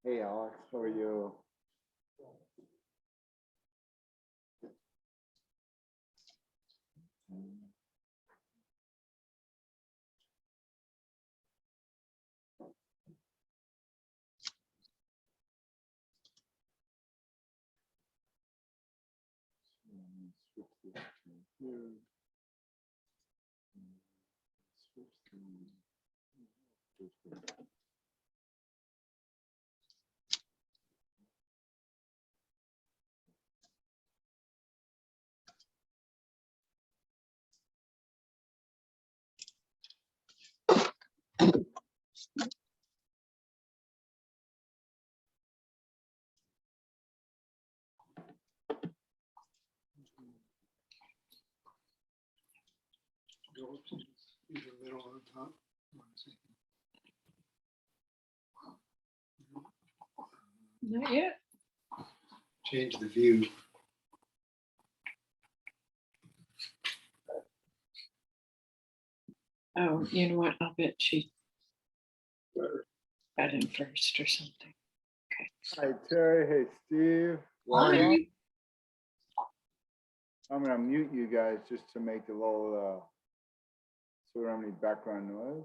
Hey Alex, how are you? Either middle or top. Not yet. Change the view. Oh, you know what? I'll bet she got in first or something. Hi Terry, hey Steve. Hi. I'm gonna mute you guys just to make a little, so we don't have any background noise.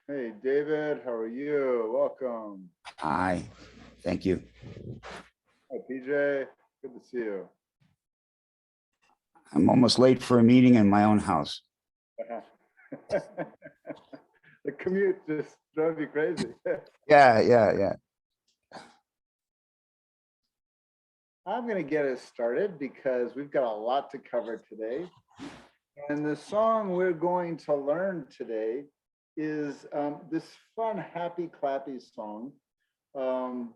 Hey David, how are you? Welcome. Hi, thank you. Hi PJ, good to see you. I'm almost late for a meeting in my own house. The commute just drove you crazy. Yeah. I'm going to get us started because we've got a lot to cover today. And the song we're going to learn today is this fun, happy, clappy song. I'm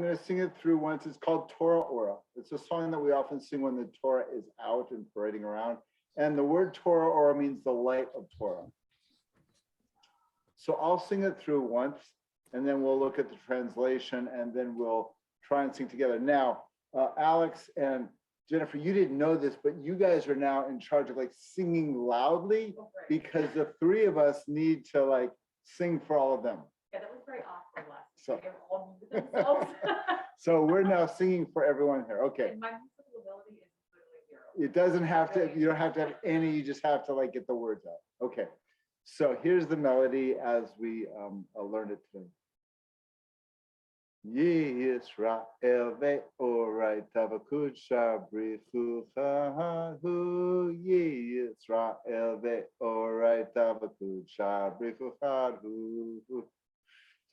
going to sing it through once. It's called Torah Ora. It's a song that we often sing when the Torah is out and parading around. And the word Torah Ora means the light of Torah. So I'll sing it through once, and then we'll look at the translation, and then we'll try and sing together. Now, Alex and Jennifer, you didn't know this, but you guys are now in charge of like singing loudly because the three of us need to like sing for all of them. Yeah, that was very awkward last So- week. They all muted themselves. So we're now singing for everyone here. Okay. And my musical ability is literally zero. It doesn't have to, you don't have to have any, you just have to like get the words out. Okay. So here's the melody as we learned it today. Ye Israel ve'orai tavakudsha brichuchahu. Ye Israel ve'orai tavakudsha brichuchahu.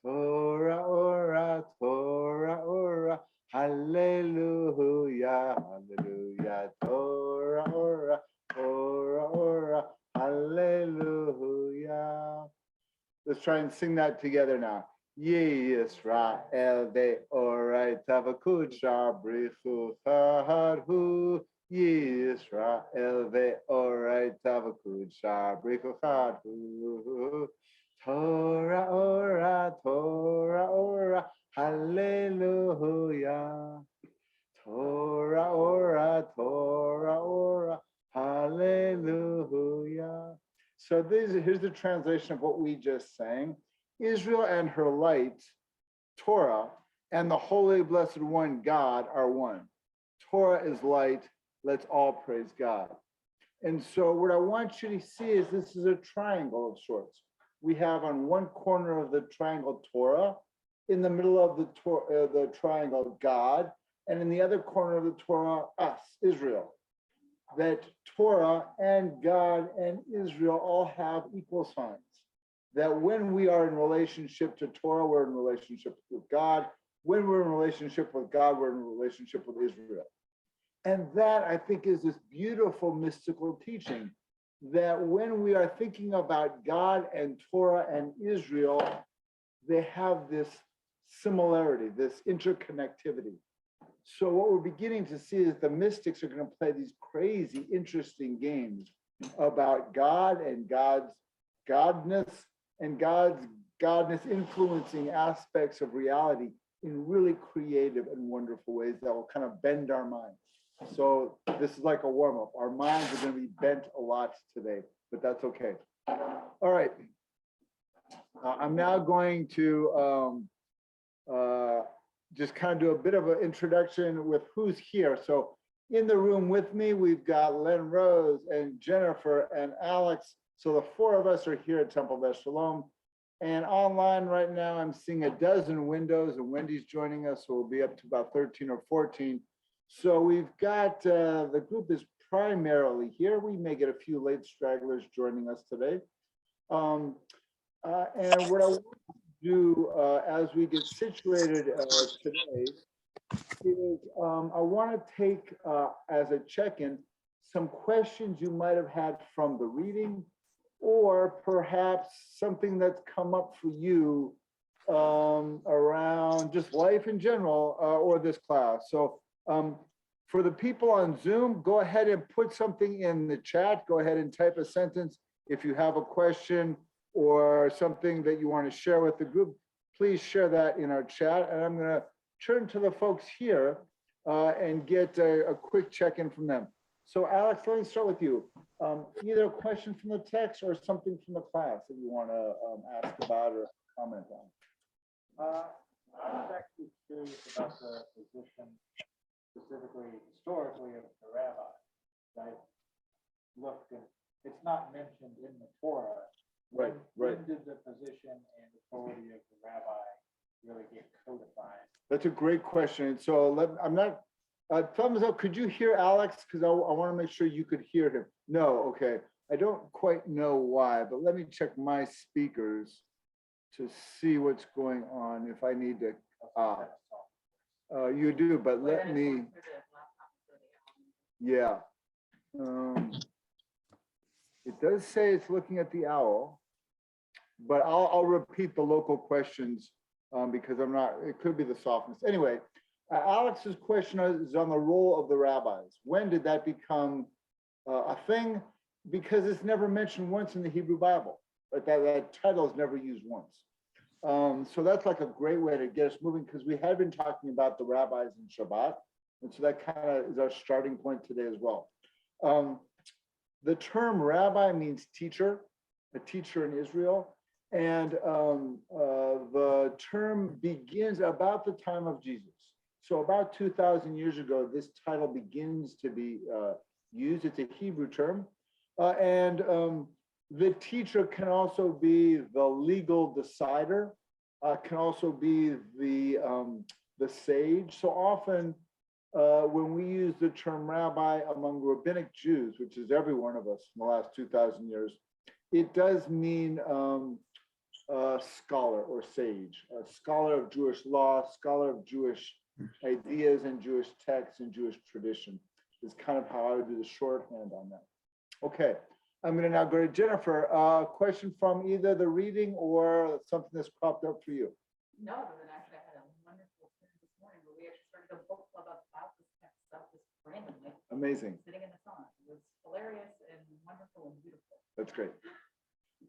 Torah ora, Torah ora, hallelujah, hallelujah. Torah ora, Torah ora, hallelujah. Let's try and sing that together now. Ye Israel ve'orai tavakudsha brichuchahu. Ye Israel ve'orai tavakudsha brichuchahu. Torah ora, Torah ora, hallelujah. Torah ora, Torah ora, hallelujah. So here's the translation of what we just sang. Israel and her light, Torah, and the Holy Blessed One, God, are one. Torah is light. Let's all praise God. And so what I want you to see is this is a triangle of sorts. We have on one corner of the triangle Torah, in the middle of the triangle God, and in the other corner of the Torah us, Israel. That Torah and God and Israel all have equal signs. That when we are in relationship to Torah, we're in relationship with God. When we're in relationship with God, we're in relationship with Israel. And that, I think, is this beautiful mystical teaching that when we are thinking about God and Torah and Israel, they have this similarity, this interconnectivity. So what we're beginning to see is the mystics are going to play these crazy, interesting games about God and God's godness and God's godness influencing aspects of reality in really creative and wonderful ways that will kind of bend our minds. So this is like a warm-up. Our minds are going to be bent a lot today but that's okay. All right. I'm now going to just kind of do a bit of an introduction with who's here. So in the room with me, we've got Len Rose and Jennifer and Alex. So the four of us are here at Temple Beth Shalom. And online right now, I'm seeing a dozen windows, and Wendy's joining us, so we'll be up to about 13 or 14. So we've got, the group is primarily here. We may get a few late stragglers joining us today. And what I want to do as we get situated today is I want to take as a check-in some questions you might have had from the reading, or perhaps something that's come up for you around just life in general or this class. So for the people on Zoom, go ahead and put something in the chat. Go ahead and type a sentence. If you have a question or something that you want to share with the group, please share that in our chat. And I'm going to turn to the folks here and get a quick check-in from them. So Alex, let me start with you. Either a question from the text or something from the class that you want to ask about or comment on. I was actually curious about the position, specifically historically, of the rabbi. I looked, and it's not mentioned in the Torah. Right. When did the position and authority of the rabbi really get codified? That's a great question. So I'm not, thumbs up, could you hear Alex? Because I want to make sure you could hear him. No, okay. I don't quite know why, but let me check my speakers to see what's going on if I need to. You do, but let me, yeah. It does say it's looking at the owl, but I'll repeat the local questions because I'm not, it could be the softness. Anyway, Alex's question is on the role of the rabbis. When did that become a thing? Because it's never mentioned once in the Hebrew Bible, but that title is never used once. So that's like a great way to get us moving, because we had been talking about the rabbis in Shabbat. And so that kind of is our starting point today as well. The term rabbi means teacher, a teacher in Israel. And the term begins about the time of Jesus. So about 2,000 years ago, this title begins to be used. It's a Hebrew term. The teacher can also be the legal decider, can also be the sage. So often when we use the term rabbi among rabbinic Jews, which is every one of us in the last 2,000 years, it does mean scholar or sage, a scholar of Jewish law, scholar of Jewish ideas and Jewish texts and Jewish tradition is kind of how I would do the shorthand on that. Okay, I'm going to now go to Jennifer. A question from either the reading or something that's cropped up for you. No, but then actually I had a wonderful experience this morning where we actually started a book club about this kind of stuff just randomly. Amazing. Sitting in the sun. It was hilarious and wonderful and beautiful. That's great.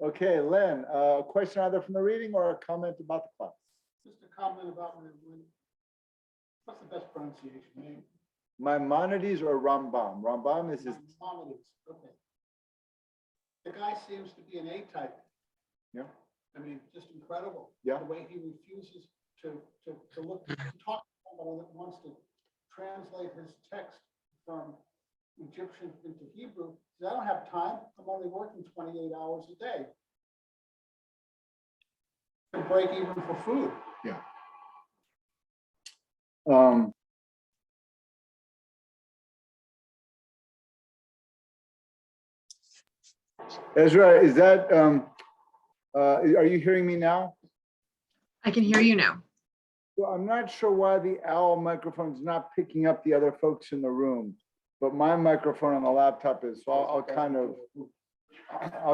Okay, Len, a question either from the reading or a comment about the class. Just a comment about what's the best pronunciation name? Maimonides or Rambam? Rambam is his. Maimonides, okay. The guy seems to be an A-type. Yeah. I mean, just incredible. Yeah. The way he refuses to look, to talk to someone that wants to translate his text from Egyptian into Hebrew. He says, I don't have time. I'm only working 28 hours a day. To break even for food. Yeah. Ezra, is that, are you hearing me now? I can hear you now. Well, I'm not sure why the owl microphone is not picking up the other folks in the room, but my microphone on the laptop is, so I'll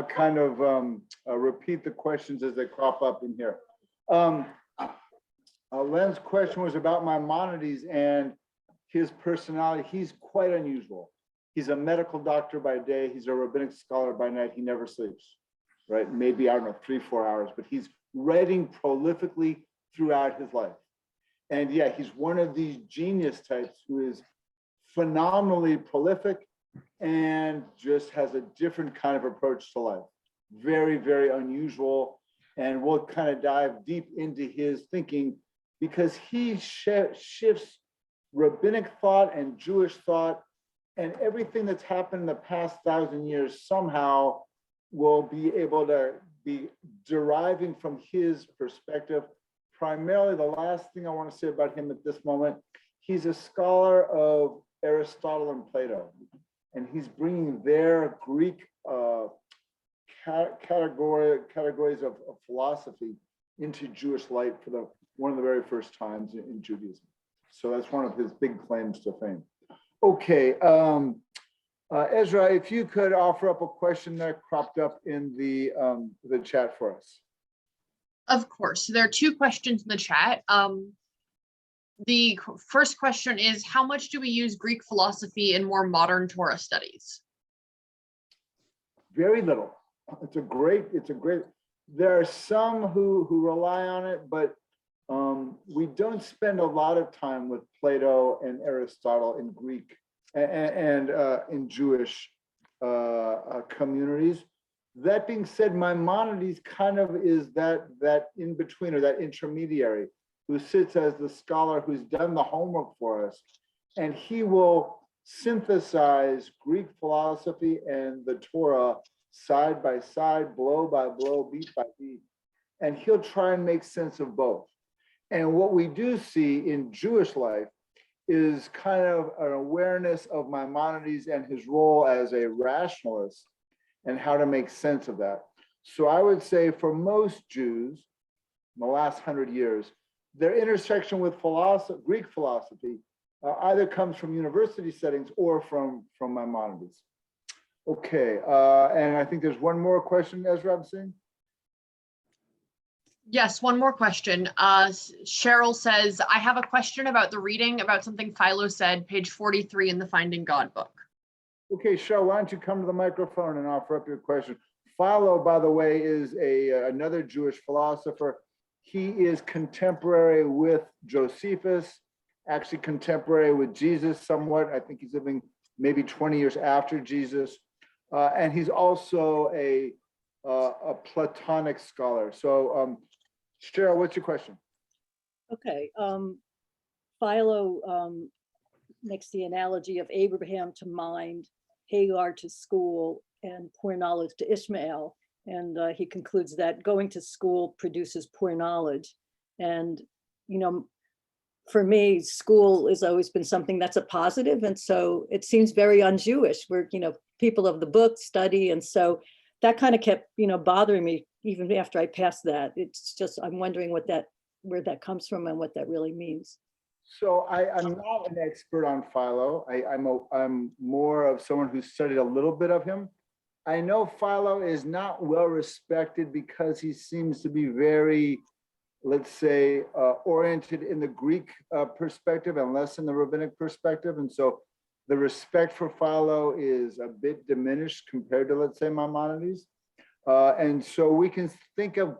kind of repeat the questions as they crop up in here. Len's question was about Maimonides and his personality. He's quite unusual. He's a medical doctor by day. He's a rabbinic scholar by night. He never sleeps, right? Maybe, I don't know, 3-4 hours, but he's writing prolifically throughout his life. And yeah, he's one of these genius types who is phenomenally prolific, and just has a different kind of approach to life. Very, very unusual. And we'll kind of dive deep into his thinking because he shifts rabbinic thought and Jewish thought, and everything that's happened in the past 1,000 years somehow will be able to be deriving from his perspective. Primarily, the last thing I want to say about him at this moment, he's a scholar of Aristotle and Plato, and he's bringing their Greek categories of philosophy into Jewish light for one of the very first times in Judaism. So that's one of his big claims to fame. Okay, Ezra, if you could offer up a question that cropped up in the chat for us. Of course. So there are two questions in the chat. The first question is, how much do we use Greek philosophy in more modern Torah studies? Very little. It's a great, there are some who rely on it, but we don't spend a lot of time with Plato and Aristotle in Greek and in Jewish communities. That being said, Maimonides kind of is that in between, or that intermediary, who sits as the scholar who's done the homework for us, and he will synthesize Greek philosophy and the Torah side by side, blow by blow, beat by beat, and he'll try and make sense of both. And what we do see in Jewish life is kind of an awareness of Maimonides and his role as a rationalist and how to make sense of that. So I would say for most Jews in the last 100 years, their intersection with Greek philosophy either comes from university settings or from Maimonides. Okay, and I think there's one more question, Ezra, I'm seeing. Yes, one more question. Cheryl says, I have a question about the reading about something Philo said, page 43 in the Finding God book. Okay, Cheryl, why don't you come to the microphone and offer up your question? Philo, by the way, is another Jewish philosopher. He is contemporary with Josephus, actually contemporary with Jesus somewhat. I think he's living maybe 20 years after Jesus. And he's also a Platonic scholar. So Cheryl, what's your question? Okay, Philo makes the analogy of Abraham to mind, Hagar to school, and poor knowledge to Ishmael. And he concludes that going to school produces poor knowledge. And, you know, for me, school has always been something that's a positive. And so it seems very un-Jewish. We're, you know, people of the book, study. And so that kind of kept, you know, bothering me even after I passed that. It's just, I'm wondering where that comes from and what that really means. So I'm not an expert on Philo. I'm more of someone who studied a little bit of him. I know Philo is not well respected because he seems to be very, let's say, oriented in the Greek perspective and less in the rabbinic perspective. And so the respect for Philo is a bit diminished compared to, let's say, Maimonides. And so we can think of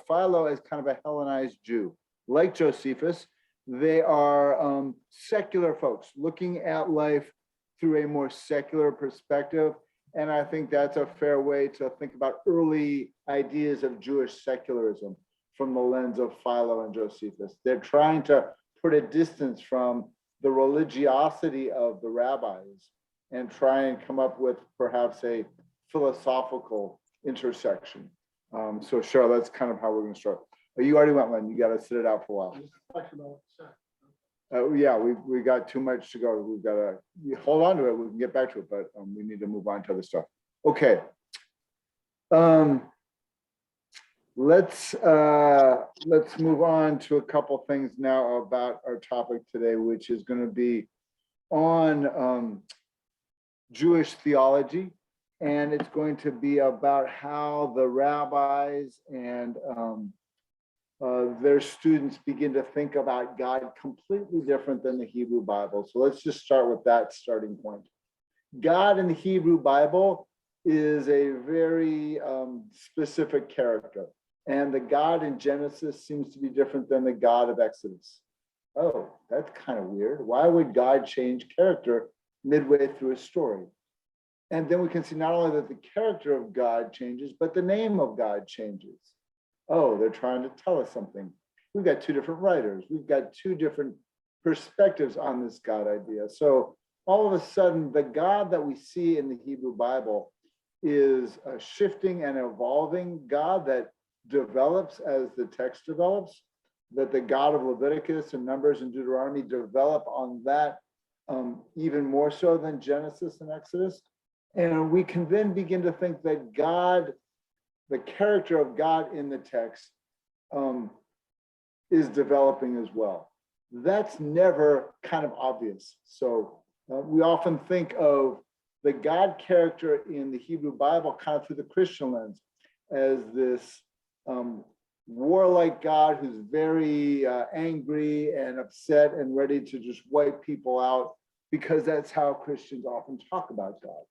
Philo as kind of a Hellenized Jew. Like Josephus, they are secular folks looking at life through a more secular perspective. And I think that's a fair way to think about early ideas of Jewish secularism from the lens of Philo and Josephus. They're trying to put a distance from the religiosity of the rabbis and try and come up with perhaps a philosophical intersection. So Cheryl, that's kind of how we're going to start. Oh, you already went one. You got to sit it out for a while. Question about sex. Yeah, we got too much to go. We've got to hold on to it. We can get back to it, but we need to move on to other stuff. Okay. Let's move on to a couple things now about our topic today, which is going to be on Jewish theology, and it's going to be about how the rabbis and their students begin to think about God completely different than the Hebrew Bible. So let's just start with that starting point. God in the Hebrew Bible is a very specific character. And the God in Genesis seems to be different than the God of Exodus. Oh, that's kind of weird. Why would God change character midway through a story? And then we can see not only that the character of God changes, but the name of God changes. Oh, they're trying to tell us something. We've got two different writers. We've got two different perspectives on this God idea. So all of a sudden, the God that we see in the Hebrew Bible is a shifting and evolving God that develops as the text develops, that the God of Leviticus and Numbers and Deuteronomy develop on that even more so than Genesis and Exodus. And we can then begin to think that God, the character of God in the text, is developing as well. That's never kind of obvious. So we often think of the God character in the Hebrew Bible kind of through the Christian lens as this warlike God who's very angry and upset and ready to just wipe people out, because that's how Christians often talk about God.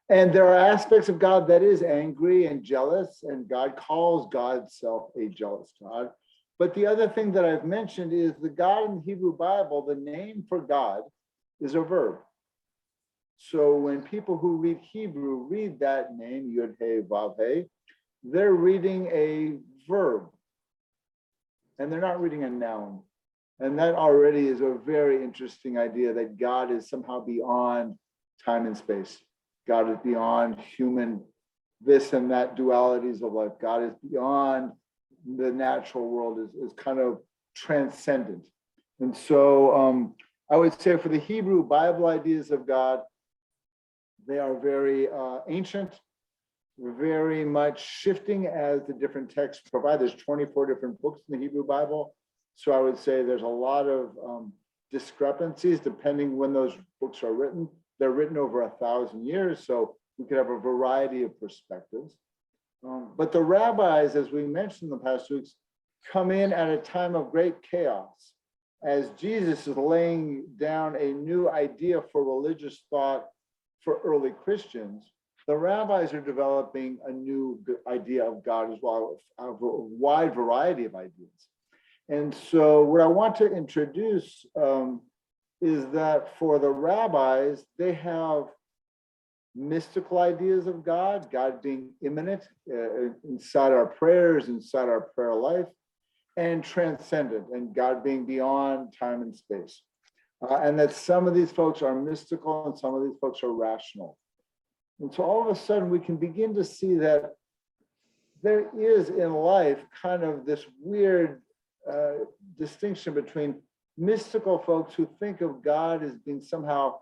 And there are aspects of God that is angry and jealous, and God calls God's self a jealous God. But the other thing that I've mentioned is the God in the Hebrew Bible, the name for God is a verb. So when people who read Hebrew read that name, Yud He Vav He, they're reading a verb, and they're not reading a noun. And that already is a very interesting idea that God is somehow beyond time and space. God is beyond human this and that dualities of life. God is beyond the natural world, is kind of transcendent. And so I would say for the Hebrew Bible ideas of God, they are very ancient, very much shifting as the different texts provide. There's 24 different books in the Hebrew Bible. So I would say there's a lot of discrepancies depending when those books are written. They're written over 1,000 years, so we could have a variety of perspectives. But the rabbis, as we mentioned in the past weeks, come in at a time of great chaos as Jesus is laying down a new idea for religious thought for early Christians. The rabbis are developing a new idea of God as well, a wide variety of ideas. And so what I want to introduce is that for the rabbis, they have mystical ideas of God, God being immanent inside our prayers, inside our prayer life, and transcendent, and God being beyond time and space. And that some of these folks are mystical and some of these folks are rational. And so all of a sudden we can begin to see that there is in life kind of this weird distinction between mystical folks who think of God as being somehow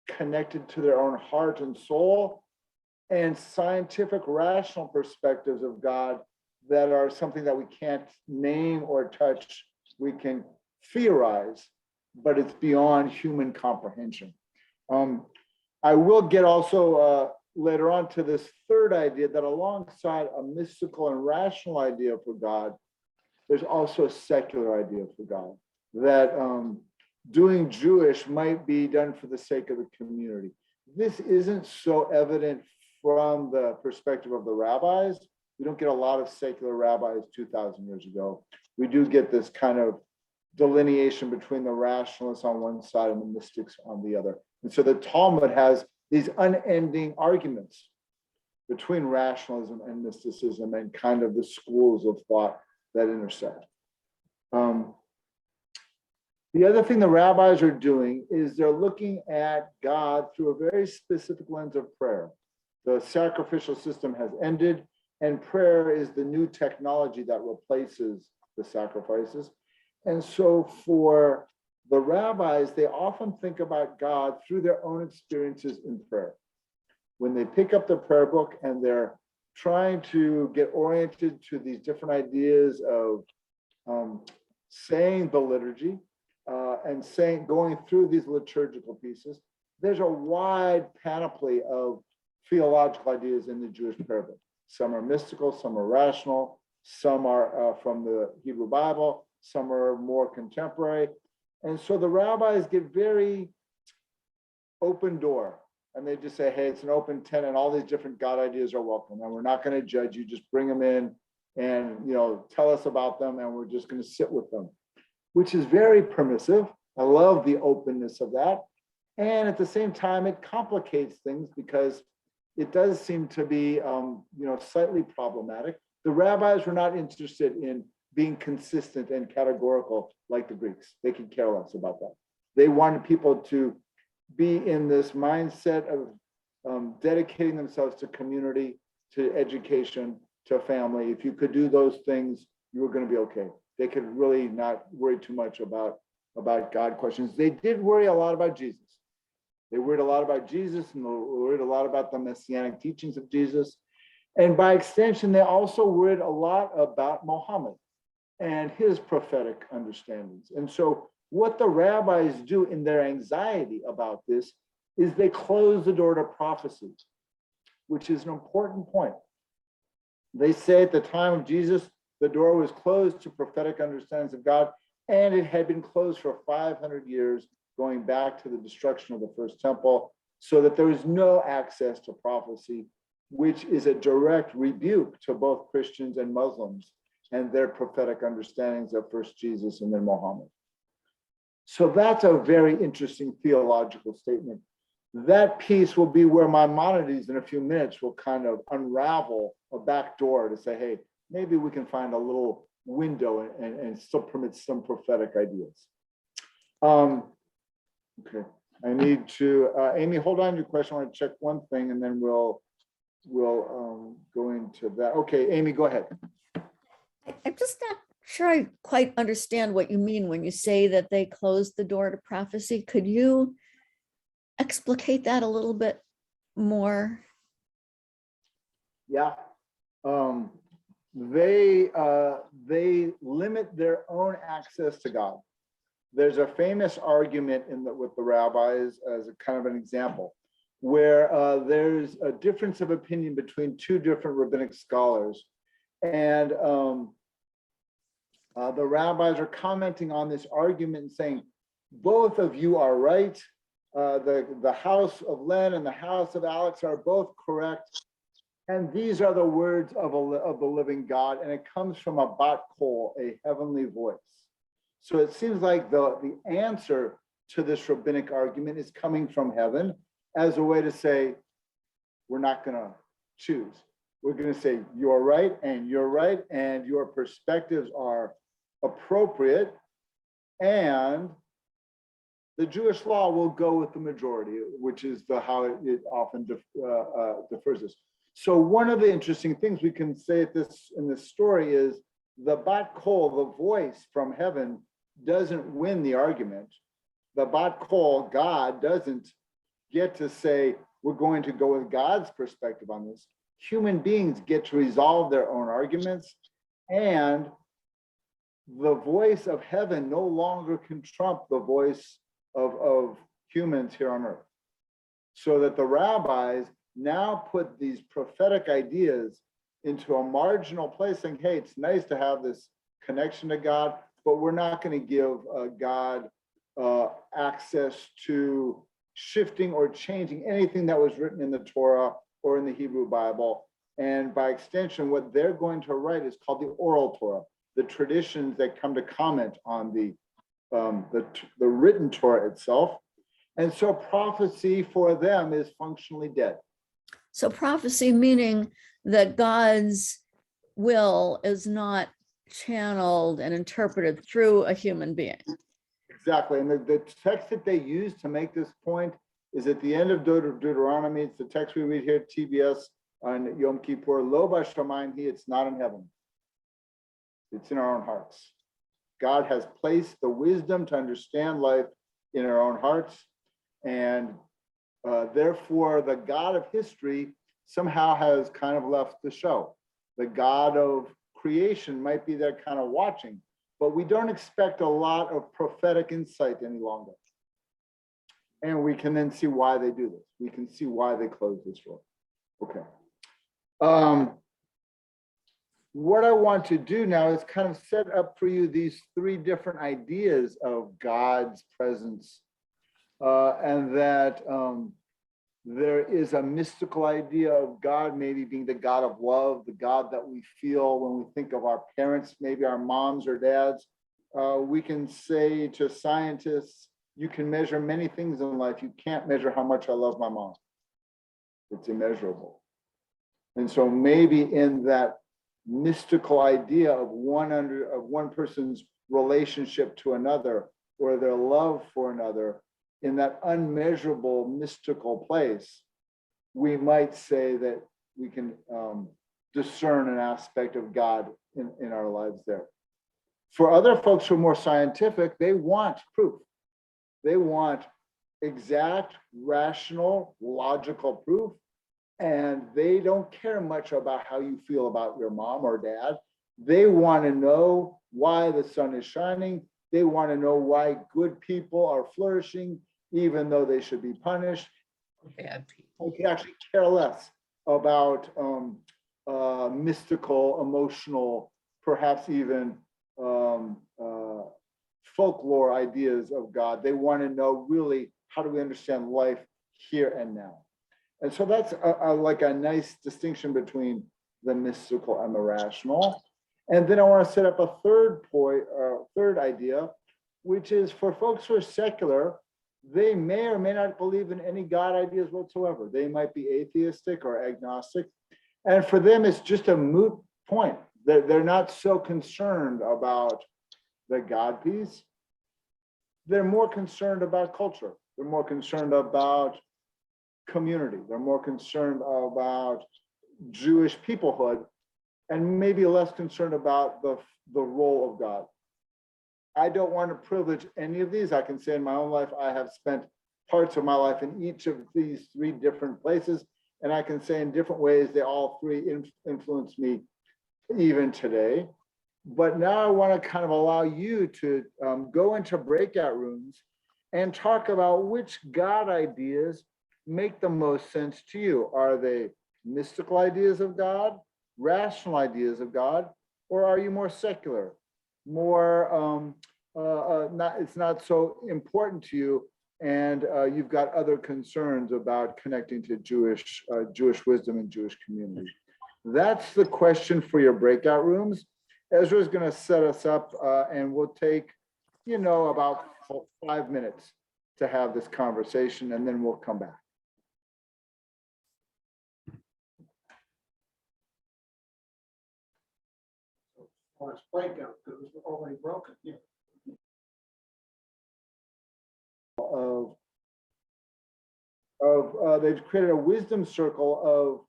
connected to their own heart and soul, and scientific rational perspectives of God that are something that we can't name or touch. We can theorize, but it's beyond human comprehension. I will get also later on to this third idea that alongside a mystical and rational idea for God, there's also a secular idea for God, that doing Jewish might be done for the sake of the community. This isn't so evident from the perspective of the rabbis. We don't get a lot of secular rabbis 2,000 years ago. We do get this kind of delineation between the rationalists on one side and the mystics on the other. And so the Talmud has these unending arguments between rationalism and mysticism and kind of the schools of thought that intersect. The other thing the rabbis are doing is they're looking at God through a very specific lens of prayer. The sacrificial system has ended, and prayer is the new technology that replaces the sacrifices. And so for the rabbis, they often think about God through their own experiences in prayer. When they pick up the prayer book and they're trying to get oriented to these different ideas of saying the liturgy and going through these liturgical pieces, there's a wide panoply of theological ideas in the Jewish prayer book. Some are mystical, some are rational, some are from the Hebrew Bible, some are more contemporary. And so the rabbis get very open door, and they just say, hey, it's an open tent and all these different God ideas are welcome. And we're not going to judge you, just bring them in and tell us about them, and we're just going to sit with them, which is very permissive. I love the openness of that. And at the same time, it complicates things because it does seem to be, slightly problematic. The rabbis were not interested in being consistent and categorical like the Greeks. They could care less about that. They wanted people to be in this mindset of dedicating themselves to community, to education, to family. If you could do those things, you were going to be okay. They could really not worry too much about God questions. They did worry a lot about Jesus. They worried a lot about Jesus, and they worried a lot about the messianic teachings of Jesus. And by extension, they also worried a lot about Muhammad and his prophetic understandings. And so what the rabbis do in their anxiety about this is they close the door to prophecy, which is an important point. They say at the time of Jesus, the door was closed to prophetic understandings of God, and it had been closed for 500 years, going back to the destruction of the first temple, so that there was no access to prophecy, which is a direct rebuke to both Christians and Muslims and their prophetic understandings of first Jesus and then Muhammad. So that's a very interesting theological statement. That piece will be where Maimonides in a few minutes will kind of unravel a back door to say, hey, maybe we can find a little window and still permit some prophetic ideas. Okay, I need to, Amy, hold on to your question. I want to check one thing and then we'll go into that. Okay, Amy, go ahead. I'm just not sure I quite understand what you mean when you say that they closed the door to prophecy. Could you explicate that a little bit more? Yeah. They limit their own access to God. There's a famous argument with the rabbis as a kind of an example, where there's a difference of opinion between two different rabbinic scholars. And the rabbis are commenting on this argument and saying, both of you are right. The house of Len and the house of Alex are both correct. And these are the words of the living God. And it comes from a bat kol, a heavenly voice. So it seems like the answer to this rabbinic argument is coming from heaven as a way to say, we're not going to choose. We're going to say, you're right, and your perspectives are appropriate, and the Jewish law will go with the majority, which is how it often defers us. So one of the interesting things we can say in this story is the bat kol, the voice from heaven, doesn't win the argument. The bat kol, God, doesn't get to say, we're going to go with God's perspective on this. Human beings get to resolve their own arguments, and the voice of heaven no longer can trump the voice of humans here on earth. So that the rabbis now put these prophetic ideas into a marginal place, saying, hey, it's nice to have this connection to God, but we're not going to give God access to shifting or changing anything that was written in the Torah or in the Hebrew Bible. And by extension, what they're going to write is called the oral Torah, the traditions that come to comment on the written Torah itself. And so prophecy for them is functionally dead. So prophecy meaning that God's will is not channeled and interpreted through a human being. Exactly. And the text that they use to make this point is at the end of Deuteronomy. It's the text we read here at TBS on Yom Kippur. Lo b'shamayim hi, it's not in heaven. It's in our own hearts. God has placed the wisdom to understand life in our own hearts. And therefore, the God of history somehow has kind of left the show. The God of creation might be there kind of watching, but we don't expect a lot of prophetic insight any longer. And we can then see why they do this. We can see why they close this door. Okay. What I want to do now is kind of set up for you these three different ideas of God's presence, and that there is a mystical idea of God maybe being the God of love, the God that we feel when we think of our parents, maybe our moms or dads. We can say to scientists You can measure many things in life. You can't measure how much I love my mom. It's immeasurable. And so maybe in that mystical idea of one person's relationship to another, or their love for another, in that unmeasurable mystical place, we might say that we can discern an aspect of God in our lives there. For other folks who are more scientific, they want proof. They want exact, rational, logical proof. And they don't care much about how you feel about your mom or dad. They want to know why the sun is shining. They want to know why good people are flourishing, even though they should be punished. Bad people. They can actually care less about mystical, emotional, perhaps even folklore ideas of God. They want to know really, how do we understand life here and now? And so that's like a nice distinction between the mystical and the rational. And then I want to set up a third point, third idea, which is for folks who are secular, they may or may not believe in any God ideas whatsoever. They might be atheistic or agnostic. And for them, it's just a moot point. They're not so concerned about the God piece. They're more concerned about culture. They're more concerned about community. They're more concerned about Jewish peoplehood, and maybe less concerned about the role of God. I don't want to privilege any of these. I can say in my own life, I have spent parts of my life in each of these three different places. And I can say in different ways, they all three influence me even today. But now I want to kind of allow you to go into breakout rooms and talk about which God ideas make the most sense to you. Are they mystical ideas of God, rational ideas of God, or are you more secular, more it's not so important to you, and you've got other concerns about connecting to Jewish wisdom and Jewish community? That's the question for your breakout rooms. Ezra is going to set us up, and we'll take, about 5 minutes to have this conversation, and then we'll come back. As far as breakout goes, we're already broken. Yeah. They've created a wisdom circle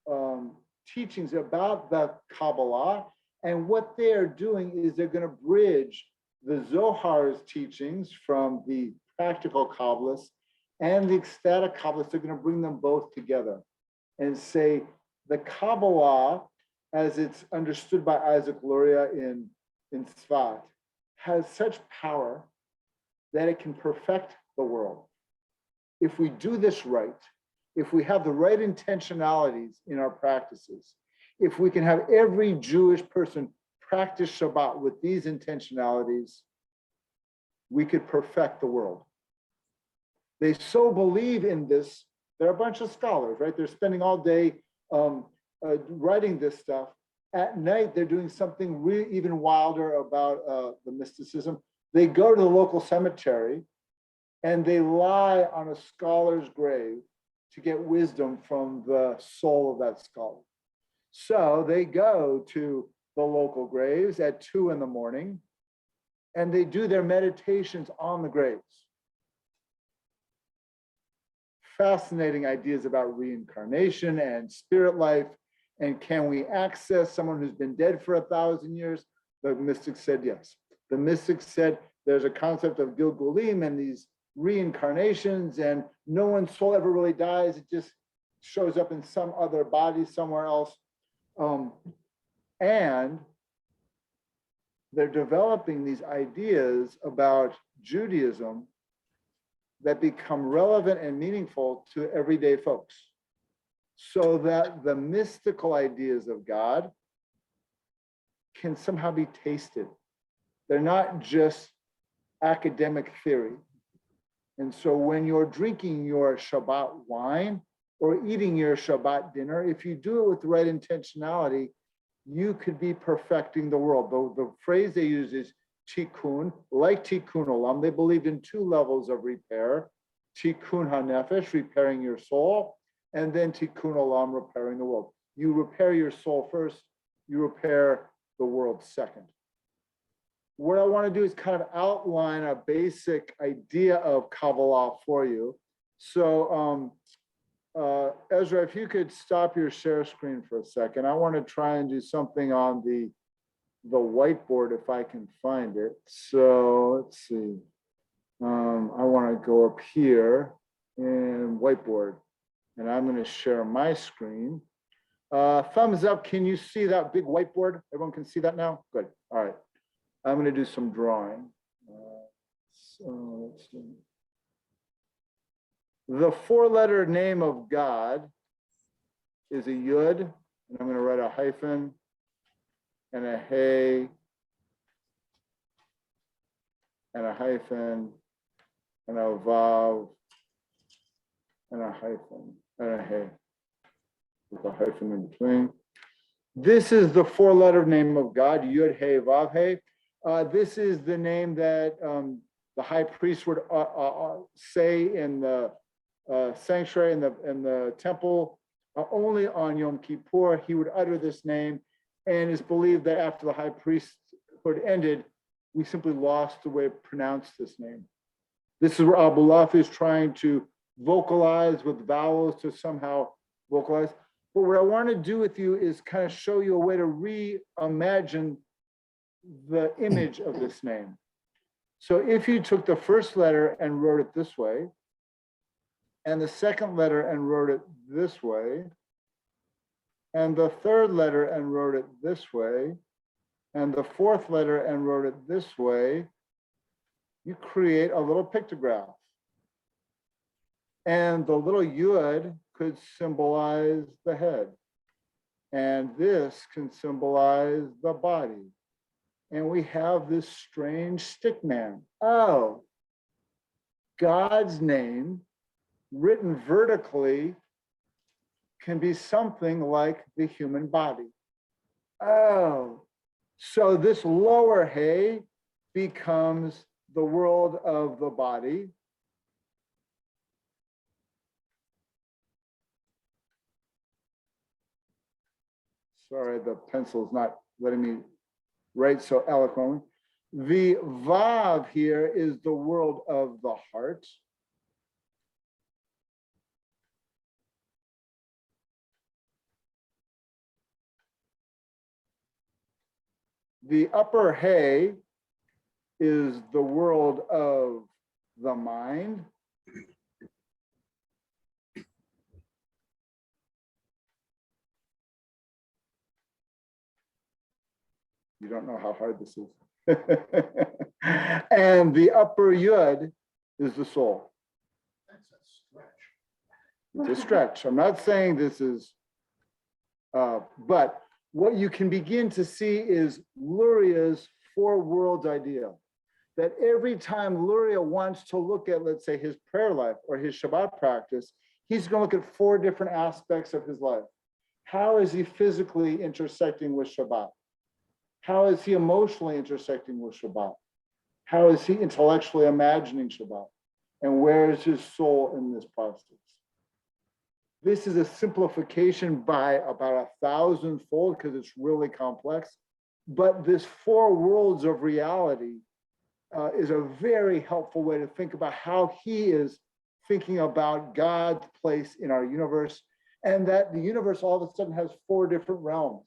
of teachings about the Kabbalah, and what they are doing is they're going to bridge the Zohar's teachings from the practical Kabbalists and the ecstatic Kabbalists. They're going to bring them both together and say the Kabbalah, as it's understood by Isaac Luria in Tzfat, has such power that it can perfect the world. If we do this right, if we have the right intentionalities in our practices, if we can have every Jewish person practice Shabbat with these intentionalities, we could perfect the world. They so believe in this, they're a bunch of scholars, right? They're spending all day writing this stuff. At night, they're doing something really even wilder about the mysticism. They go to the local cemetery and they lie on a scholar's grave to get wisdom from the soul of that scholar. So they go to the local graves at 2 a.m. and they do their meditations on the graves. Fascinating ideas about reincarnation and spirit life. And can we access someone who's been dead for 1,000 years? The mystics said yes. The mystics said there's a concept of Gilgulim and these reincarnations, and no one's soul ever really dies. It just shows up in some other body somewhere else. And they're developing these ideas about Judaism that become relevant and meaningful to everyday folks, so that the mystical ideas of God can somehow be tasted. They're not just academic theory. And so when you're drinking your Shabbat wine or eating your Shabbat dinner, if you do it with the right intentionality, you could be perfecting the world. The phrase they use is, tikkun, like tikkun olam. They believed in two levels of repair: tikkun hanefesh, repairing your soul, and then tikkun olam, repairing the world. You repair your soul first, you repair the world second. What I want to do is kind of outline a basic idea of Kabbalah for you. So, Ezra, if you could stop your share screen for a second, I want to try and do something on the whiteboard if I can find it. So let's see. I want to go up here and whiteboard, and I'm going to share my screen. Thumbs up. Can you see that big whiteboard? Everyone can see that now? Good. All right. I'm going to do some drawing. So let's see. The four-letter name of God is a Yud, and I'm going to write a hyphen and a Hey and a hyphen and a Vav and a hyphen and a Hey with a hyphen in between. This is the four-letter name of God, Yud Hey Vav Hey. This is the name that the high priest would say in the sanctuary in the temple only on Yom Kippur. He would utter this name, and it's believed that after the high priesthood ended, we simply lost the way to pronounce this name. This is where Abulaf is trying to vocalize with vowels to somehow vocalize. But what I want to do with you is kind of show you a way to reimagine the image of this name. So if you took the first letter and wrote it this way, and the second letter and wrote it this way, and the third letter and wrote it this way, and the fourth letter and wrote it this way, you create a little pictograph. And the little Yud could symbolize the head. And this can symbolize the body. And we have this strange stick man. Oh, God's name written vertically can be something like the human body. Oh, so this lower Hey becomes the world of the body. Sorry, the pencil's not letting me write so eloquently. The Vav here is the world of the heart. The upper Hey is the world of the mind. You don't know how hard this is. And the upper Yud is the soul. That's a stretch. It's a stretch. I'm not saying this is, but what you can begin to see is Luria's four worlds idea. That every time Luria wants to look at, let's say, his prayer life or his Shabbat practice, he's going to look at four different aspects of his life. How is he physically intersecting with Shabbat? How is he emotionally intersecting with Shabbat? How is he intellectually imagining Shabbat? And where is his soul in this process? This is a simplification by about 1,000-fold because it's really complex. But this four worlds of reality is a very helpful way to think about how he is thinking about God's place in our universe, and that the universe all of a sudden has four different realms.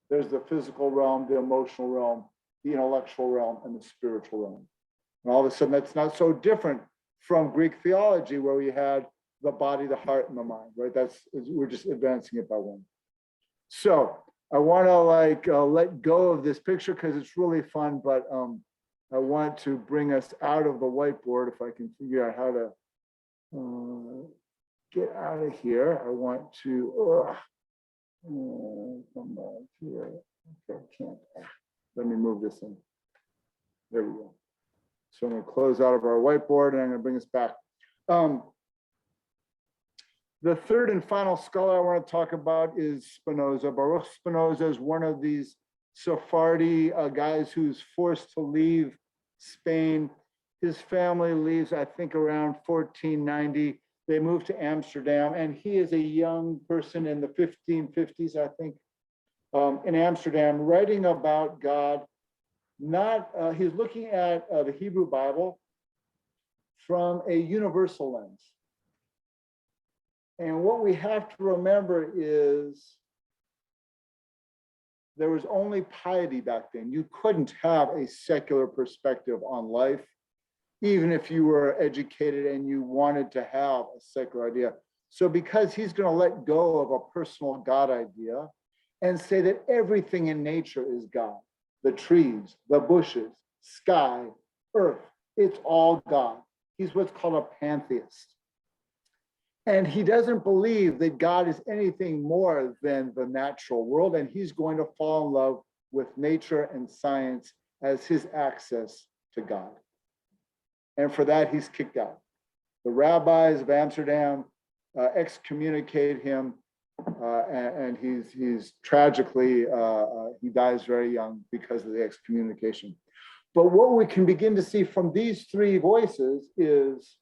There's the physical realm, the emotional realm, the intellectual realm, and the spiritual realm. And all of a sudden, that's not so different from Greek theology, where we had the body, the heart, and the mind, right? We're just advancing it by one. So I want to let go of this picture because it's really fun, but I want to bring us out of the whiteboard if I can figure out how to get out of here. I want to come back here. Okay, I can't. Let me move this in. There we go. So I'm going to close out of our whiteboard and I'm going to bring us back. The third and final scholar I want to talk about is Spinoza. Baruch Spinoza is one of these Sephardi guys who's forced to leave Spain. His family leaves, I think, around 1490. They move to Amsterdam, and he is a young person in the 1550s, I think, in Amsterdam, writing about God. He's looking at the Hebrew Bible from a universal lens. And what we have to remember is there was only piety back then. You couldn't have a secular perspective on life, even if you were educated and you wanted to have a secular idea. So because he's going to let go of a personal God idea and say that everything in nature is God, the trees, the bushes, sky, earth, it's all God. He's what's called a pantheist. And he doesn't believe that God is anything more than the natural world, and he's going to fall in love with nature and science as his access to God. And for that, he's kicked out. The rabbis of Amsterdam excommunicate him, and he's tragically, he dies very young because of the excommunication. But what we can begin to see from these three voices is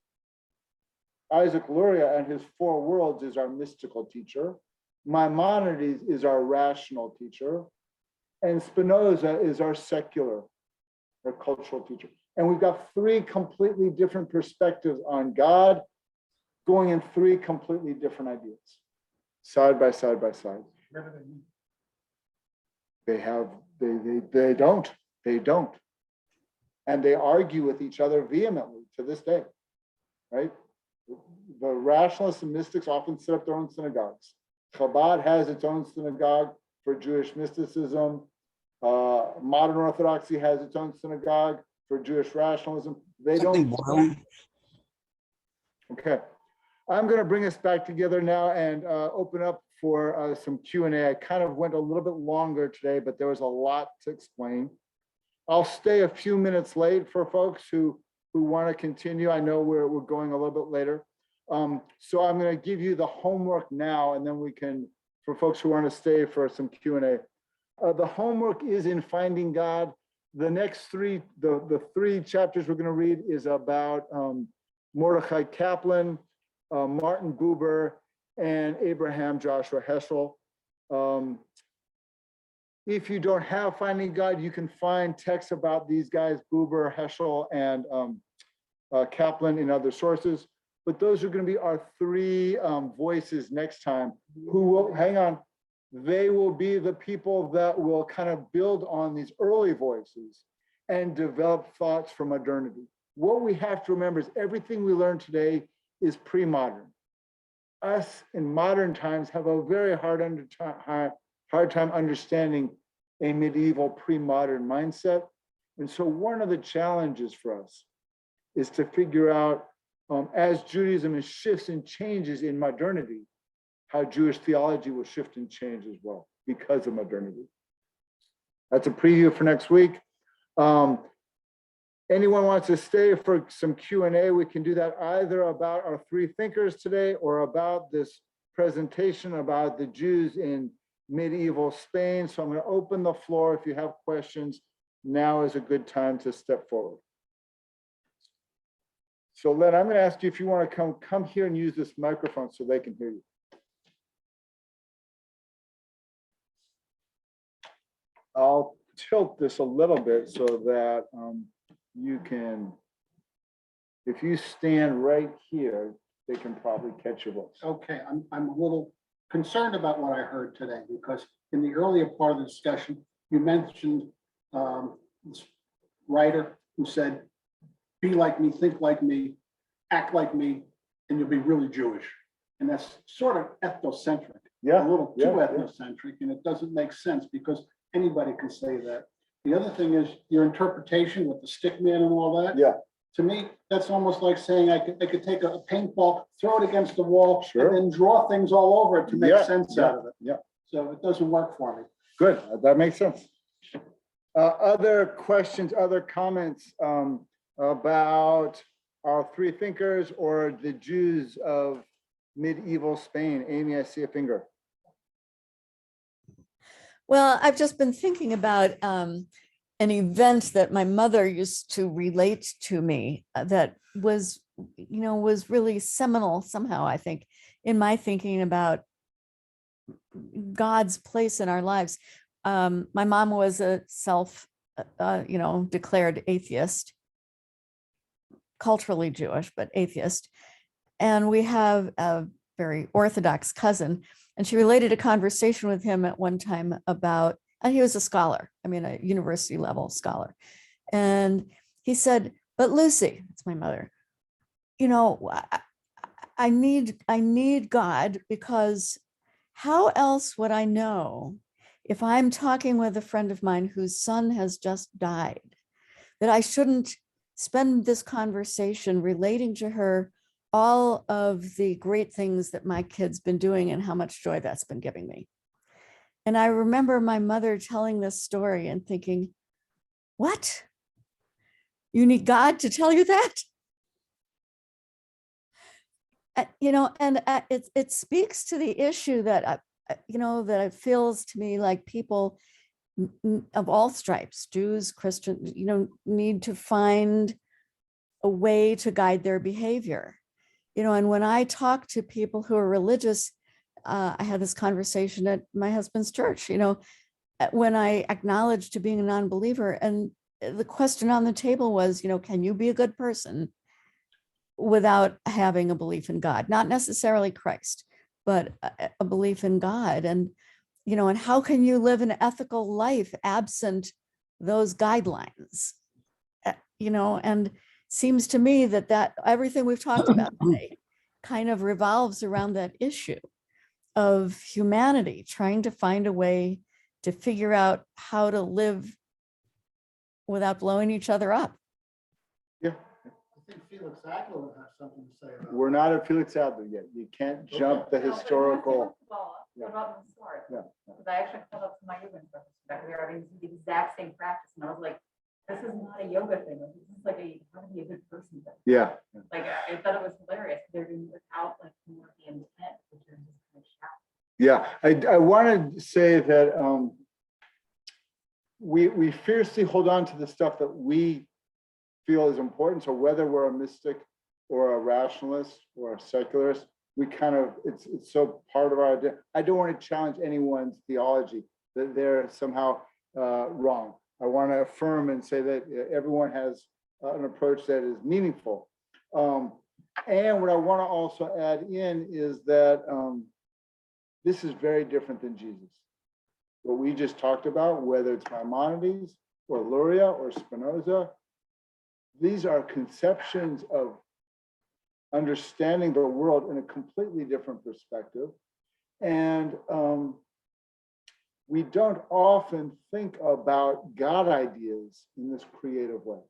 Isaac Luria and his four worlds is our mystical teacher. Maimonides is our rational teacher. And Spinoza is our secular or cultural teacher. And we've got three completely different perspectives on God going in three completely different ideas, side by side by side. They don't. And they argue with each other vehemently to this day, right? The rationalists and mystics often set up their own synagogues. Chabad has its own synagogue for Jewish mysticism. Modern Orthodoxy has its own synagogue for Jewish rationalism. They don't. Okay, I'm going to bring us back together now and open up for some Q&A. I kind of went a little bit longer today, but there was a lot to explain. I'll stay a few minutes late for folks who want to continue. I know we're going a little bit later. So I'm going to give you the homework now, and then we can, for folks who want to stay for some Q&A. The homework is in Finding God. The next three, the three chapters we're going to read is about Mordechai Kaplan, Martin Buber, and Abraham Joshua Heschel. If you don't have Finding God, you can find texts about these guys, Buber, Heschel, and Kaplan in other sources. But those are going to be our three voices next time, who will, hang on, they will be the people that will kind of build on these early voices and develop thoughts for modernity. What we have to remember is everything we learn today is pre-modern. Us in modern times have a very hard time understanding a medieval pre-modern mindset. And so one of the challenges for us is to figure out, as Judaism shifts and changes in modernity, how Jewish theology will shift and change as well because of modernity. That's a preview for next week. Anyone wants to stay for some Q&A, we can do that either about our three thinkers today or about this presentation about the Jews in medieval Spain. So I'm going to open the floor. If you have questions, now is a good time to step forward. So Len, I'm going to ask you if you want to come here and use this microphone so they can hear you. I'll tilt this a little bit so that you can, if you stand right here, they can probably catch your voice. Okay, I'm a little concerned about what I heard today, because in the earlier part of the discussion, you mentioned this writer who said, be like me, think like me, act like me, and you'll be really Jewish. And that's sort of ethnocentric, a little too ethnocentric, and it doesn't make sense because anybody can say that. The other thing is your interpretation with the stick man and all that. Yeah. To me, that's almost like saying I could take a paintball, throw it against the wall, Sure. and then draw things all over it to make sense out of it. Yeah. So it doesn't work for me. Good. That makes sense. Other questions, other comments about our three thinkers or the Jews of medieval Spain? Amy, I see a finger. Well, I've just been thinking about an event that my mother used to relate to me that was, was really seminal somehow, I think, in my thinking about God's place in our lives. My mom was a declared atheist, culturally Jewish, but atheist. And we have a very Orthodox cousin, and she related a conversation with him at one time about, and he was a scholar, a university level scholar. And he said, but Lucy, it's my mother, I need God, because how else would I know if I'm talking with a friend of mine whose son has just died, that I shouldn't spend this conversation relating to her all of the great things that my kid's been doing and how much joy that's been giving me. And I remember my mother telling this story and thinking, what? You need God to tell you that? It speaks to the issue that, that it feels to me like people of all stripes, Jews, Christians, need to find a way to guide their behavior. And when I talk to people who are religious, I had this conversation at my husband's church, when I acknowledged to being a non-believer, and the question on the table was, can you be a good person without having a belief in God? Not necessarily Christ, but a belief in God. And, and how can you live an ethical life absent those guidelines? And seems to me that everything we've talked about today kind of revolves around that issue of humanity trying to find a way to figure out how to live without blowing each other up. Yeah, I think Felix Aguilar will have something to say about it. we're not at Felix Adler yet. You can't jump the historical. What about the story? Yeah. Because I actually pulled up to my yoga instructor back there, I mean, it's the exact same practice, and I was like, this is not a yoga thing, this is like how to be a good person thing. Yeah. Like, I thought it was hilarious, they're doing it without like more of the intent, which is just kind of shocked. Yeah, I want to say that we fiercely hold on to the stuff that we feel is important. So whether we're a mystic or a rationalist or a secularist, we kind of, it's so part of our identity. I don't want to challenge anyone's theology that they're somehow wrong. I want to affirm and say that everyone has an approach that is meaningful. And what I want to also add in is that this is very different than Jesus. What we just talked about, whether it's Maimonides or Luria or Spinoza, these are conceptions of understanding the world in a completely different perspective. And we don't often think about God ideas in this creative way.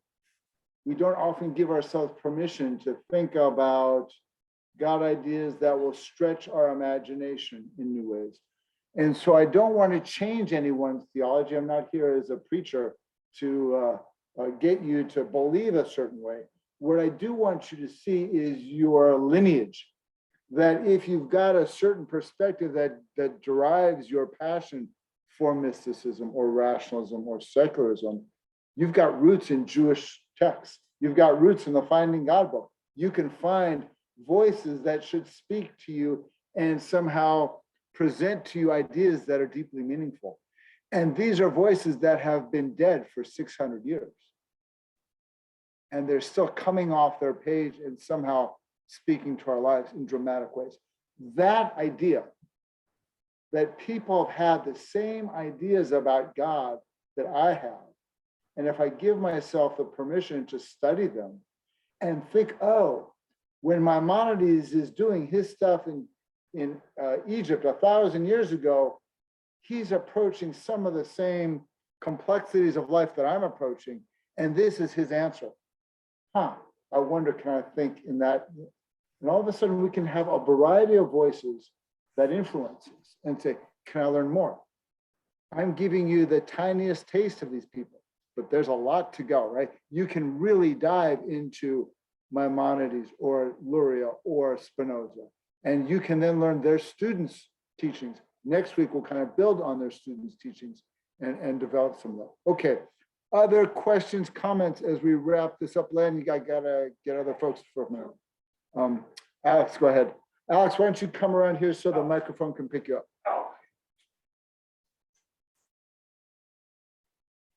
We don't often give ourselves permission to think about God ideas that will stretch our imagination in new ways. And so I don't want to change anyone's theology. I'm not here as a preacher to get you to believe a certain way. What I do want you to see is your lineage, that if you've got a certain perspective that derives your passion for mysticism or rationalism or secularism, you've got roots in Jewish texts. You've got roots in the Finding God book. You can find voices that should speak to you and somehow present to you ideas that are deeply meaningful. And these are voices that have been dead for 600 years. And they're still coming off their page and somehow speaking to our lives in dramatic ways. That idea that people have had the same ideas about God that I have, and if I give myself the permission to study them and think, oh, when Maimonides is doing his stuff in Egypt 1,000 years ago, he's approaching some of the same complexities of life that I'm approaching, and this is his answer. I wonder, can I think in that? And all of a sudden we can have a variety of voices that influences and say, can I learn more? I'm giving you the tiniest taste of these people, but there's a lot to go, right? You can really dive into Maimonides or Luria or Spinoza, and you can then learn their students' teachings Next week, we'll kind of build on their students' teachings and develop some of that. Okay. Other questions, comments as we wrap this up? Len, I gotta get other folks for a minute. Alex, go ahead. Alex, why don't you come around here so the microphone can pick you up?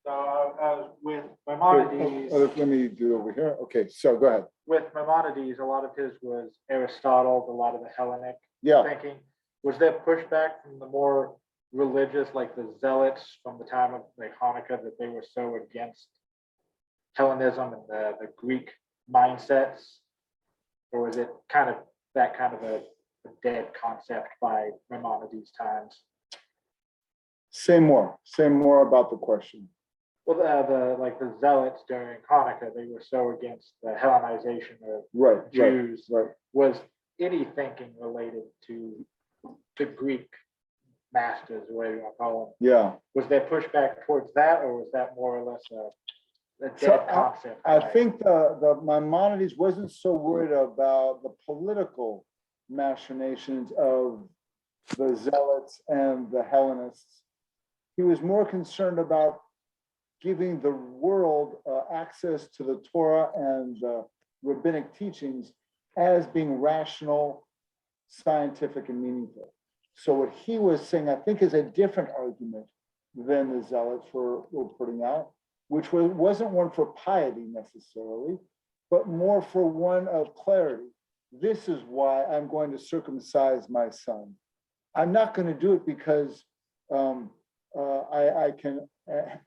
So I was with Here, Maimonides. let me do over here. Okay, so go ahead. With Maimonides, a lot of his was Aristotle, a lot of the Hellenic Yeah. thinking. Was there pushback from the more religious, like the zealots from the time of like Hanukkah, that they were so against Hellenism and the Greek mindsets? Or was it kind of that kind of a dead concept by Maimonides' times? Say more about the question. Well, the zealots during Hanukkah, they were so against the Hellenization of Right, Jews. right. Was any thinking related to the Greek masters, or whatever you want to call them? Yeah. Was there pushback towards that, or was that more or less a So dead concept? I think the Maimonides wasn't so worried about the political machinations of the zealots and the Hellenists. He was more concerned about giving the world access to the Torah and rabbinic teachings as being rational, scientific, and meaningful. So what he was saying, I think, is a different argument than the zealots were putting out, which wasn't one for piety necessarily, but more for one of clarity. This is why I'm going to circumcise my son. I'm not going to do it because I can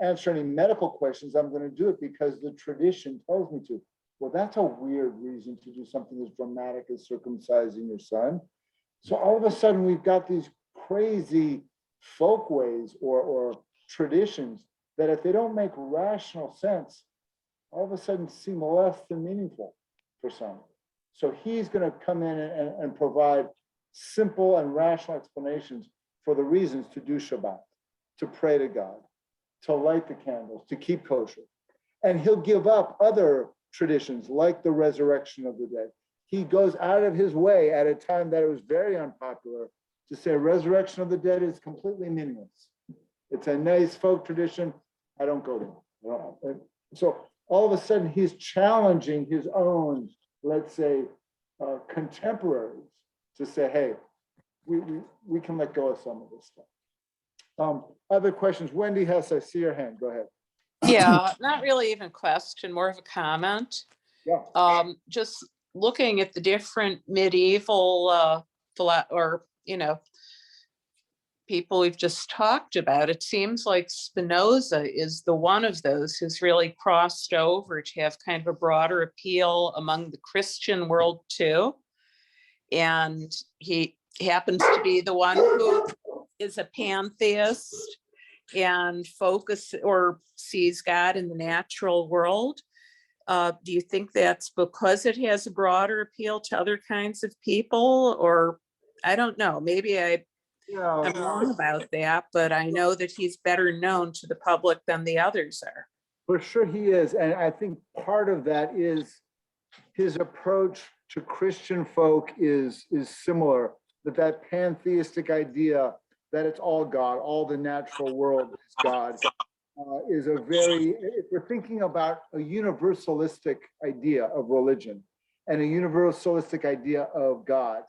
answer any medical questions. I'm going to do it because the tradition tells me to. Well, that's a weird reason to do something as dramatic as circumcising your son. So all of a sudden, we've got these crazy folkways or traditions that, if they don't make rational sense, all of a sudden seem less than meaningful for some. So he's going to come in and provide simple and rational explanations for the reasons to do Shabbat, to pray to God, to light the candles, to keep kosher. And he'll give up other traditions like the resurrection of the dead. He goes out of his way at a time that it was very unpopular to say resurrection of the dead is completely meaningless. It's a nice folk tradition. I don't go there. So all of a sudden he's challenging his own, let's say, contemporaries to say, hey, we can let go of some of this stuff. Other questions? Wendy Hess, I see your hand. Go ahead. Yeah, not really even a question, more of a comment. Yeah. Just looking at the different medieval people we've just talked about, it seems like Spinoza is the one of those who's really crossed over to have kind of a broader appeal among the Christian world too. And he happens to be the one who is a pantheist and sees God in the natural world. Do you think that's because it has a broader appeal to other kinds of people? Or I don't know, maybe I'm wrong about that, but I know that he's better known to the public than the others are. For sure he is. And I think part of that is his approach to Christian folk is similar, that pantheistic idea that it's all God, all the natural world is God, is a very, if we're thinking about a universalistic idea of religion and a universalistic idea of God,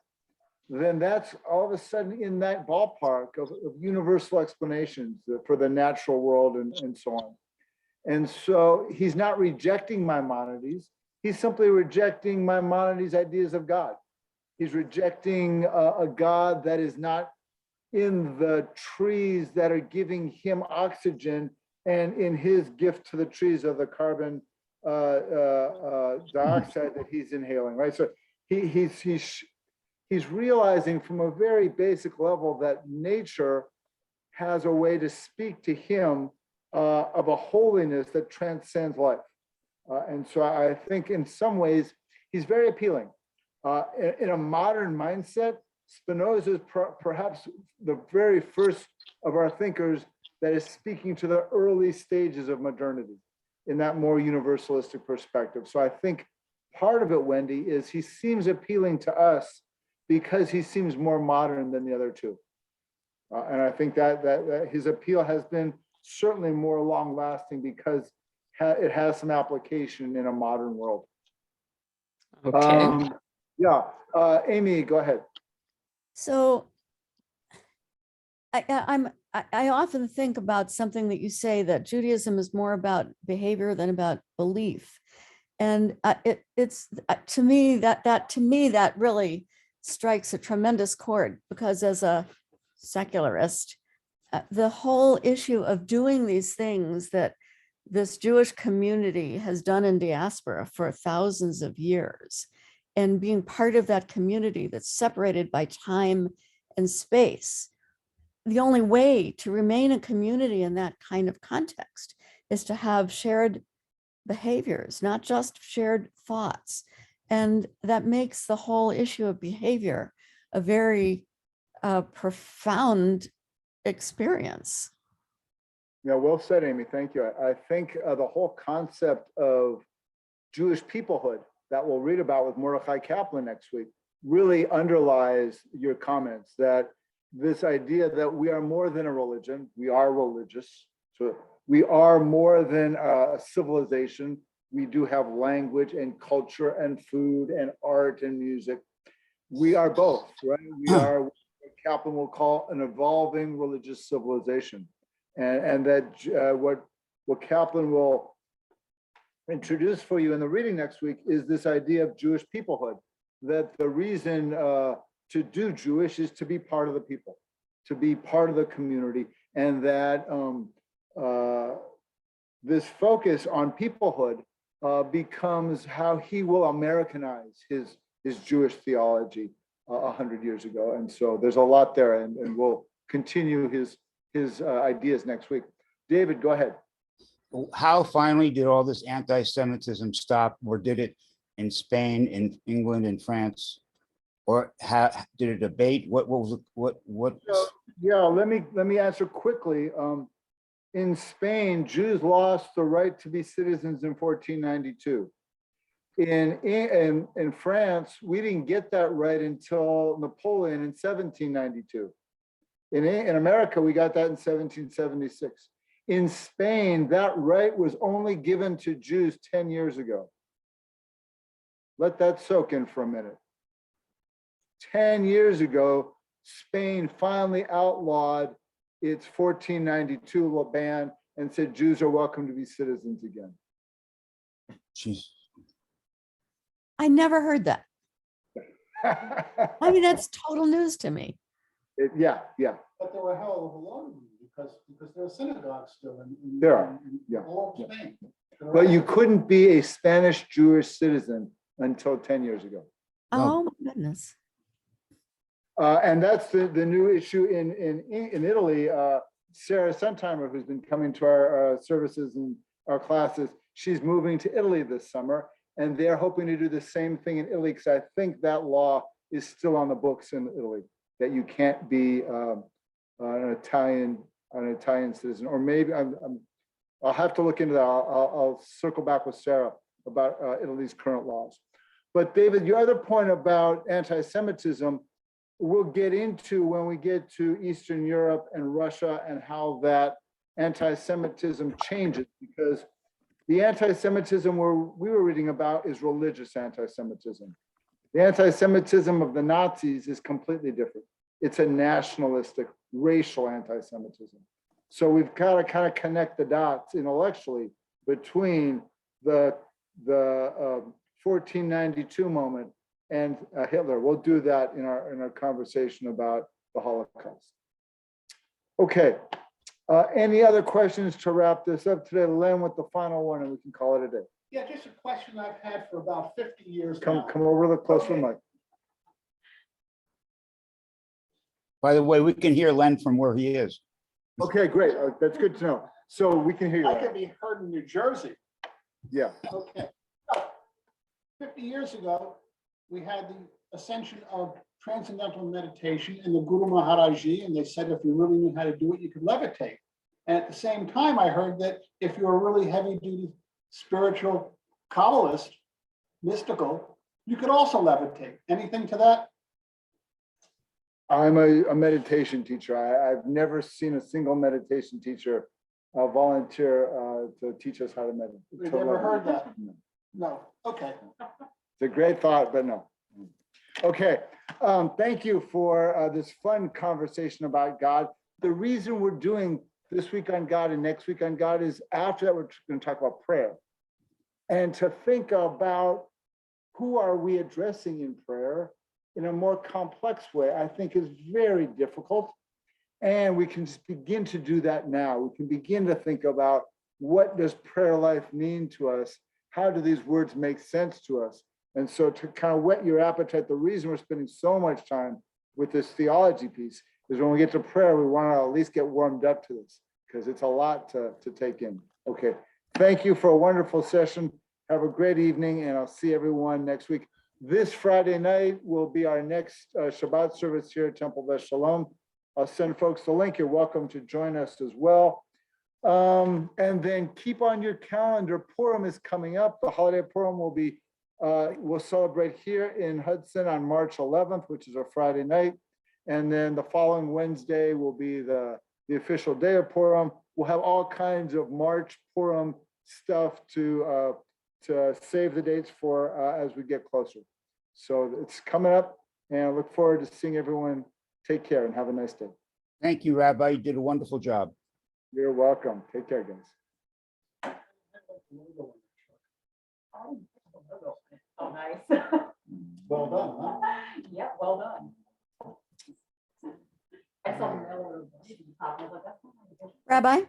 then that's all of a sudden in that ballpark of universal explanations for the natural world and so on. And so he's not rejecting Maimonides, he's simply rejecting Maimonides' ideas of God. He's rejecting a God that is not in the trees that are giving him oxygen and in his gift to the trees of the carbon dioxide that he's inhaling, right? So he's realizing from a very basic level that nature has a way to speak to him of a holiness that transcends life. And so I think in some ways, he's very appealing. In a modern mindset, Spinoza is perhaps the very first of our thinkers that is speaking to the early stages of modernity in that more universalistic perspective. So I think part of it, Wendy, is he seems appealing to us because he seems more modern than the other two. And I think that his appeal has been certainly more long lasting because it has some application in a modern world. Okay. Yeah, Amy, go ahead. So I often think about something that you say, that Judaism is more about behavior than about belief. And it's to me that really strikes a tremendous chord, because as a secularist, the whole issue of doing these things that this Jewish community has done in diaspora for thousands of years, and being part of that community that's separated by time and space, the only way to remain a community in that kind of context is to have shared behaviors, not just shared thoughts. And that makes the whole issue of behavior a very profound experience. Yeah, well said, Amy. Thank you. I think the whole concept of Jewish peoplehood that we'll read about with Mordechai Kaplan next week really underlies your comments, that this idea that we are more than a religion, we are religious. So we are more than a civilization. We do have language and culture and food and art and music. We are both, right? We are what Kaplan will call an evolving religious civilization. And that what Kaplan will introduce for you in the reading next week is this idea of Jewish peoplehood, that the reason to do Jewish is to be part of the people, to be part of the community, and that this focus on peoplehood becomes how he will Americanize his Jewish theology 100 years ago. And so there's a lot there, and we'll continue his ideas next week. David, go ahead. How finally did all this anti-Semitism stop, or did it in Spain, in England, in France, or did it abate? What was what? Yeah, let me answer quickly. In Spain, Jews lost the right to be citizens in 1492. In France, we didn't get that right until Napoleon in 1792. In America, we got that in 1776. In Spain, that right was only given to Jews 10 years ago. Let that soak in for a minute. 10 years ago, Spain finally outlawed its 1492 ban and said Jews are welcome to be citizens again. Jeez. I never heard that. I mean, that's total news to me. Yeah. But there were a hell of a lot of them because there are synagogues still in There are, yeah. all of Spain. But you couldn't be a Spanish Jewish citizen until 10 years ago. Oh my goodness. And that's the new issue in Italy. Sarah Suntimer, who's been coming to our services and our classes, she's moving to Italy this summer, and they're hoping to do the same thing in Italy, because I think that law is still on the books in Italy, that you can't be an Italian citizen. Or maybe I'll have to look into that. I'll circle back with Sarah about Italy's current laws. But David, your other point about anti-Semitism, we'll get into when we get to Eastern Europe and Russia and how that anti-Semitism changes, because the anti-Semitism we were reading about is religious anti-Semitism. The anti-Semitism of the Nazis is completely different. It's a nationalistic, racial anti-Semitism. So we've got to kind of connect the dots intellectually between the 1492 moment and Hitler. We'll do that in our conversation about the Holocaust. Okay. Any other questions to wrap this up today? Len with the final one, and we can call it a day. Yeah, just a question I've had for about 50 years Come now. over the closer mic. By the way, we can hear Len from where he is. Okay, great. That's good to know. So we can hear you. I Len. can be heard in New Jersey. Yeah. Okay. So, 50 years ago, we had the ascension of transcendental meditation in the Guru Maharaji, and they said if you really knew how to do it, you could levitate. And at the same time, I heard that if you're a really heavy-duty spiritual Kabbalist, mystical, you could also levitate. Anything to that? I'm a meditation teacher. I've never seen a single meditation teacher volunteer to teach us how to meditate. We've never heard that. No, okay. It's a great thought, but no. Okay, thank you for this fun conversation about God. The reason we're doing this week on God and next week on God is after that, we're going to talk about prayer. And to think about who are we addressing in prayer in a more complex way, I think is very difficult. And we can just begin to do that now. We can begin to think about what does prayer life mean to us? How do these words make sense to us? And so to kind of whet your appetite, the reason we're spending so much time with this theology piece is when we get to prayer, we want to at least get warmed up to this because it's a lot to take in. Okay, thank you for a wonderful session. Have a great evening, and I'll see everyone next week. This Friday night will be our next Shabbat service here at Temple Beth Shalom. I'll send folks the link. You're welcome to join us as well. And then keep on your calendar. Purim is coming up. The holiday Purim will be, we'll celebrate here in Hudson on March 11th, which is a Friday night. And then the following Wednesday will be the official day of Purim. We'll have all kinds of March Purim stuff to save the dates for as we get closer. So it's coming up, and I look forward to seeing everyone. Take care and have a nice day. Thank you, Rabbi. You did a wonderful job. You're welcome. Take care, guys. Oh, nice. Well done, huh? Yeah, well done. I saw the railroad. I was like, that's not my idea. Rabbi,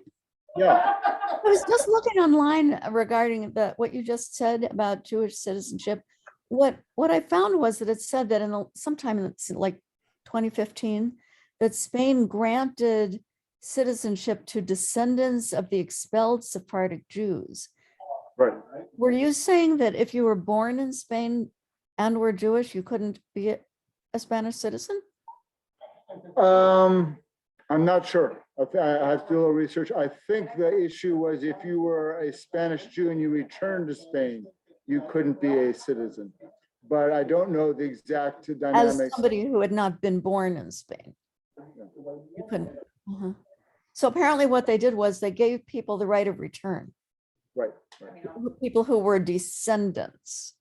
Yeah. I was just looking online regarding what you just said about Jewish citizenship. What I found was that it said that sometime in like 2015, that Spain granted citizenship to descendants of the expelled Sephardic Jews. Right. Were you saying that if you were born in Spain and were Jewish, you couldn't be a Spanish citizen? I'm not sure. I have to do a little research. I think the issue was if you were a Spanish Jew and you returned to Spain, you couldn't be a citizen. But I don't know the exact As dynamics. somebody who had not been born in Spain, you couldn't. Uh-huh. So apparently what they did was they gave people the right of return. Right. People who were descendants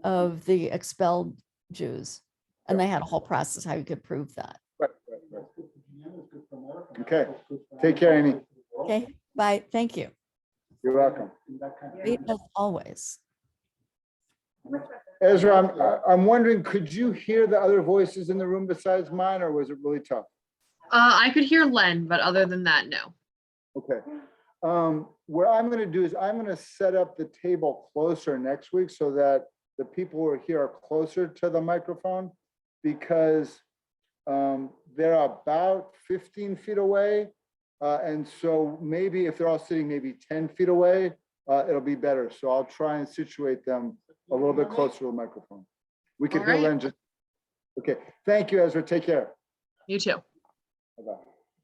of the expelled Jews. And they had a whole process how you could prove that. Right. Okay. Take care, Amy. Okay, bye. Thank you. You're welcome. Great as always. Ezra, I'm wondering, could you hear the other voices in the room besides mine, or was it really tough? I could hear Len, but other than that, no. Okay. What I'm going to do is I'm going to set up the table closer next week so that the people who are here are closer to the microphone, because they're about 15 feet away. And so maybe if they're all sitting maybe 10 feet away, it'll be better. So I'll try and situate them a little bit closer to the microphone. We can All hear right. Len just. Okay. Thank you, Ezra. Take care. You too. Bye-bye.